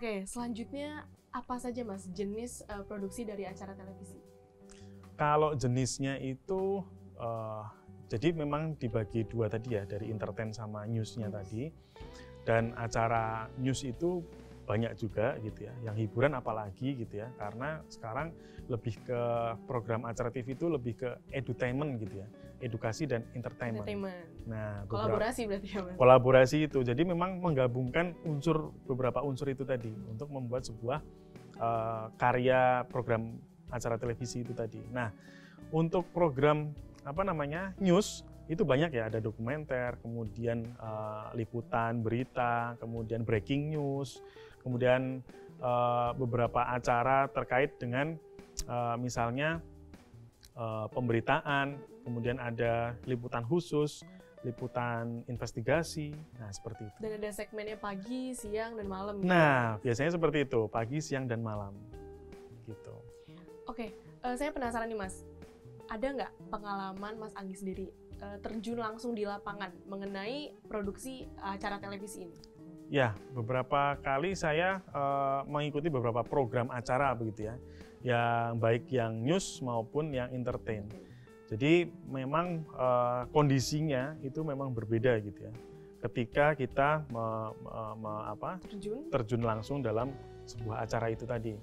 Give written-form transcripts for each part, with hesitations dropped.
Oke, selanjutnya apa saja Mas jenis produksi dari acara televisi? Kalau jenisnya itu jadi memang dibagi dua tadi ya, dari entertain sama newsnya tadi. Dan acara news itu banyak juga gitu ya, yang hiburan apalagi gitu ya, karena sekarang lebih ke program acara TV itu lebih ke edutainment gitu ya, edukasi dan entertainment. Nah, kolaborasi berarti ya Mas? Kolaborasi itu, jadi memang menggabungkan beberapa unsur itu tadi untuk membuat sebuah karya program acara televisi itu tadi. Nah, untuk program news itu banyak ya, ada dokumenter, kemudian liputan berita, kemudian breaking news, kemudian beberapa acara terkait dengan misalnya pemberitaan, kemudian ada liputan khusus, liputan investigasi, nah seperti itu. Dan ada segmennya pagi, siang, dan malam. Nah, biasanya seperti itu, pagi, siang, dan malam, gitu. Oke, saya penasaran nih Mas, ada nggak pengalaman Mas Anggi sendiri terjun langsung di lapangan mengenai produksi acara televisi ini? Ya, beberapa kali saya mengikuti beberapa program acara begitu ya, yang baik yang news maupun yang entertain. Jadi memang kondisinya itu memang berbeda gitu ya. Ketika kita terjun langsung dalam sebuah acara itu tadi.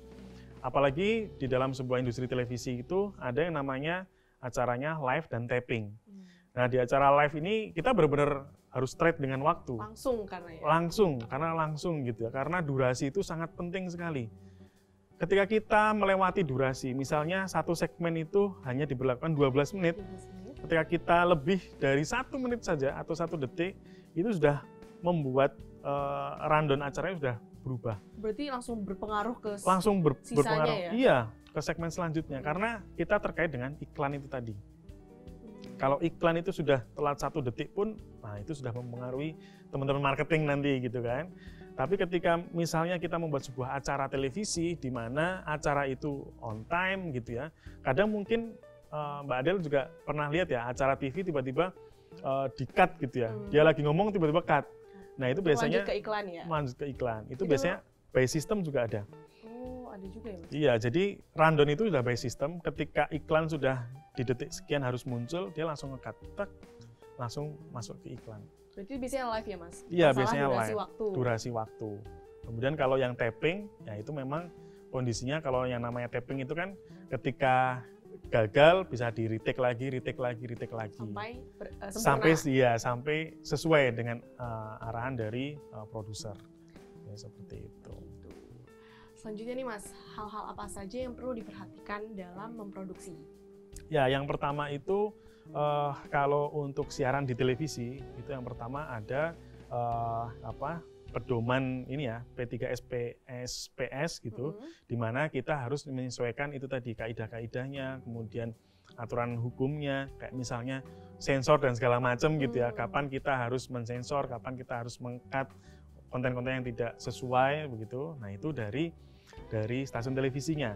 Apalagi di dalam sebuah industri televisi itu ada yang namanya acaranya live dan taping. Nah, di acara live ini kita benar-benar harus straight dengan waktu. Langsung karena ya? Langsung gitu ya, karena durasi itu sangat penting sekali. Ketika kita melewati durasi, misalnya satu segmen itu hanya diberlakukan 12 menit, ketika kita lebih dari 1 menit saja atau 1 detik, itu sudah membuat rundown acaranya sudah berubah. Berarti langsung berpengaruh ke berpengaruh, ya? Iya, ke segmen selanjutnya, karena kita terkait dengan iklan itu tadi. Kalau iklan itu sudah telat 1 detik pun, nah itu sudah mempengaruhi teman-teman marketing nanti gitu kan. Tapi ketika misalnya kita membuat sebuah acara televisi di mana acara itu on time gitu ya, kadang mungkin Mbak Adel juga pernah lihat ya, acara TV tiba-tiba di-cut gitu ya. Dia lagi ngomong tiba-tiba cut. Nah itu biasanya lanjut ke iklan ya? Lanjut ke iklan. Itu biasanya by system juga ada. Oh, ada juga ya Mas? Iya, jadi rundown itu sudah by system. Ketika iklan sudah di detik sekian harus muncul, dia langsung nge-cut, langsung masuk ke iklan. Berarti biasanya live ya Mas? Iya, biasanya durasi live. Waktu. Durasi waktu. Kemudian kalau yang tapping, ya itu memang kondisinya kalau yang namanya tapping itu kan ketika gagal bisa di retake lagi. Sampai sesuai dengan arahan dari produser. Ya, seperti itu. Selanjutnya nih Mas, hal-hal apa saja yang perlu diperhatikan dalam memproduksi? Ya, yang pertama itu kalau untuk siaran di televisi itu yang pertama ada pedoman ini ya, P3SPS gitu, di mana kita harus menyesuaikan itu tadi kaidah-kaidahnya, kemudian aturan hukumnya, kayak misalnya sensor dan segala macam gitu ya, kapan kita harus mensensor, kapan kita harus meng-cut konten-konten yang tidak sesuai begitu. Nah, itu dari stasiun televisinya.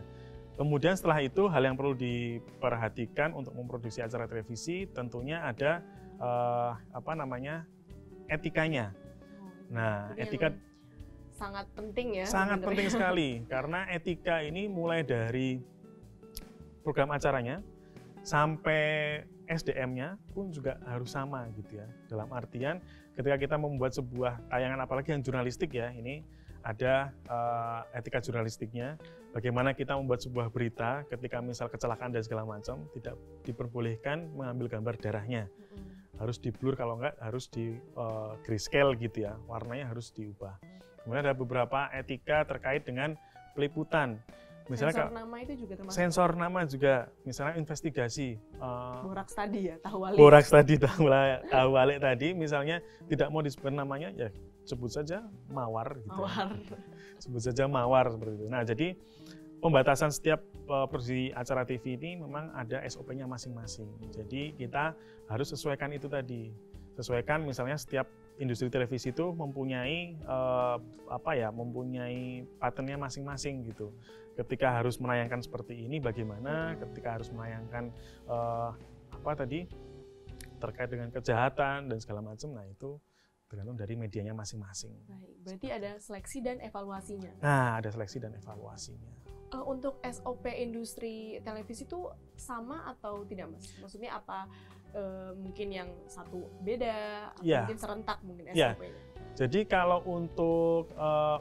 Kemudian setelah itu hal yang perlu diperhatikan untuk memproduksi acara televisi tentunya ada etikanya. Nah, etika sangat penting ya. Sangat penting sekali karena etika ini mulai dari program acaranya sampai SDM-nya pun juga harus sama gitu ya. Dalam artian ketika kita membuat sebuah tayangan apalagi yang jurnalistik ya, ini ada etika jurnalistiknya. Bagaimana kita membuat sebuah berita ketika misal kecelakaan dan segala macam tidak diperbolehkan mengambil gambar darahnya. Harus di blur, kalau enggak harus di grayscale gitu ya, warnanya harus diubah. Kemudian ada beberapa etika terkait dengan peliputan. Misalnya sensor nama itu juga termasuk? Sensor nama juga, misalnya investigasi. Boraks tadi ya, tahu walik. Boraks tadi, tahu walik tadi, misalnya tidak mau disebut namanya, ya sebut saja mawar. Gitu. Mawar. Sebut saja mawar seperti itu. Nah, jadi pembatasan setiap produksi acara TV ini memang ada SOP-nya masing-masing. Jadi kita harus sesuaikan itu tadi. Sesuaikan misalnya setiap industri televisi itu mempunyai mempunyai pattern-nya masing-masing gitu. Ketika harus menayangkan seperti ini bagaimana, ketika harus menayangkan terkait dengan kejahatan dan segala macam, nah itu tergantung dari medianya masing-masing. Baik, berarti ada seleksi dan evaluasinya. Nah, ada seleksi dan evaluasinya. Untuk SOP industri televisi itu sama atau tidak, Mas? Maksudnya apa mungkin yang satu beda, atau Ya. mungkin serentak mungkin Ya. SOP-nya? Jadi kalau untuk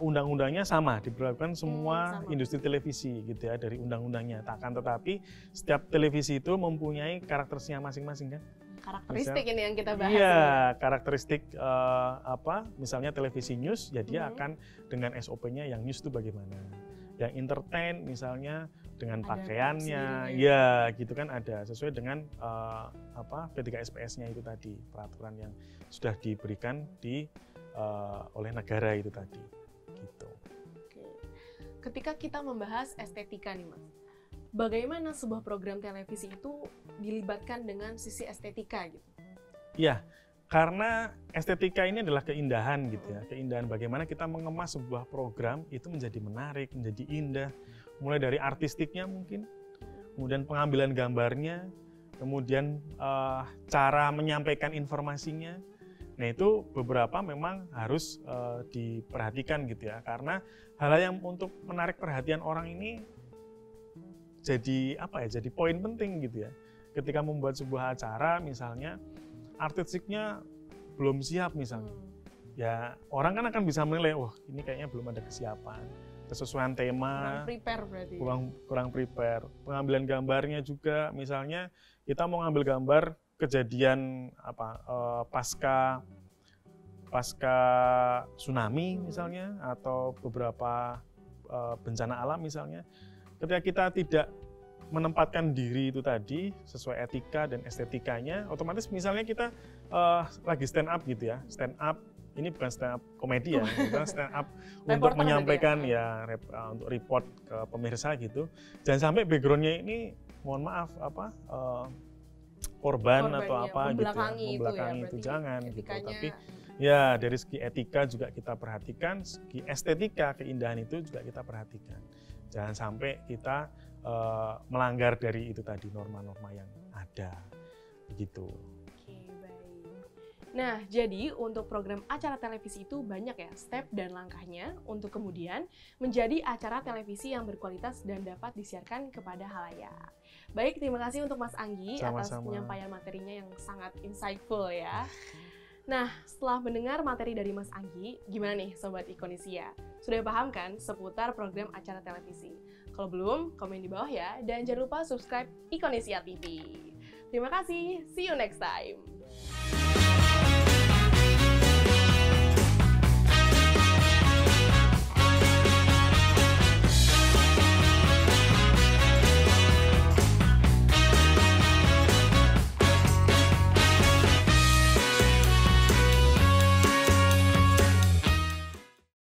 undang-undangnya sama, diberlakukan semua sama. industri televisi gitu ya dari undang-undangnya. Akan tetapi setiap televisi itu mempunyai karakteristiknya masing-masing kan? Karakteristik ini yang kita bahas. Iya, ya. karakteristik misalnya televisi news, ya dia akan dengan SOP-nya yang news itu bagaimana. Yang entertain misalnya dengan Ada pakaiannya, sendirinya. ya gitu kan ada sesuai dengan P3SPS-nya itu tadi, peraturan yang sudah diberikan oleh negara itu tadi. Gitu. Oke. Ketika kita membahas estetika nih, Mas, bagaimana sebuah program televisi itu dilibatkan dengan sisi estetika gitu? Iya, karena estetika ini adalah keindahan gitu ya. Keindahan bagaimana kita mengemas sebuah program itu menjadi menarik, menjadi indah. Mulai dari artistiknya mungkin, kemudian pengambilan gambarnya, kemudian cara menyampaikan informasinya. Nah itu beberapa memang harus diperhatikan gitu ya. Karena hal yang untuk menarik perhatian orang ini jadi jadi poin penting gitu ya. Ketika membuat sebuah acara misalnya artistiknya belum siap misalnya, ya orang kan akan bisa menilai, wah ini kayaknya belum ada kesiapan, kesesuaian tema, kurang prepare berarti. kurang prepare. Pengambilan gambarnya juga, misalnya kita mau ngambil gambar kejadian pasca tsunami misalnya, atau beberapa bencana alam misalnya, ketika kita tidak menempatkan diri itu tadi sesuai etika dan estetikanya, otomatis misalnya kita lagi stand up gitu ya, stand up ini bukan stand up komedi ya, kita stand up untuk menyampaikan untuk report ke pemirsa gitu. Jangan sampai backgroundnya ini mohon maaf korban atau apa gitu ya, membelakangi itu jangan gitu. Tapi ya dari segi etika juga kita perhatikan, segi estetika keindahan itu juga kita perhatikan. Jangan sampai kita melanggar dari itu tadi norma-norma yang ada, begitu. Oke, baik. Nah, jadi untuk program acara televisi itu banyak ya step dan langkahnya untuk kemudian menjadi acara televisi yang berkualitas dan dapat disiarkan kepada halayak. Baik, terima kasih untuk Mas Anggi atas penyampaian materinya yang sangat insightful ya. Nah, setelah mendengar materi dari Mas Anggi, gimana nih Sobat Ikonisia? Sudah paham kan seputar program acara televisi? Kalau belum, komen di bawah ya. Dan jangan lupa subscribe Ikonisia TV. Terima kasih, see you next time.